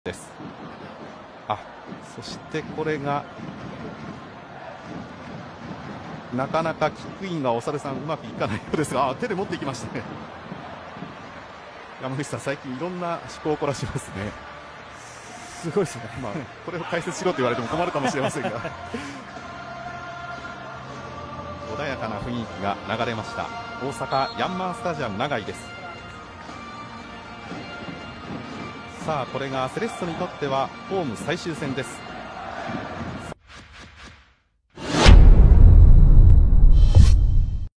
です。そしてこれがなかなかキックインがお猿さんうまくいかないようですが、手で持っていきましたね。山口さん、最近いろんな趣向を凝らしますね。すごいですね。これを解説しろと言われても困るかもしれませんが穏やかな雰囲気が流れました大阪ヤンマースタジアム長居です。さあこれがセレッソにとってはホーム最終戦です。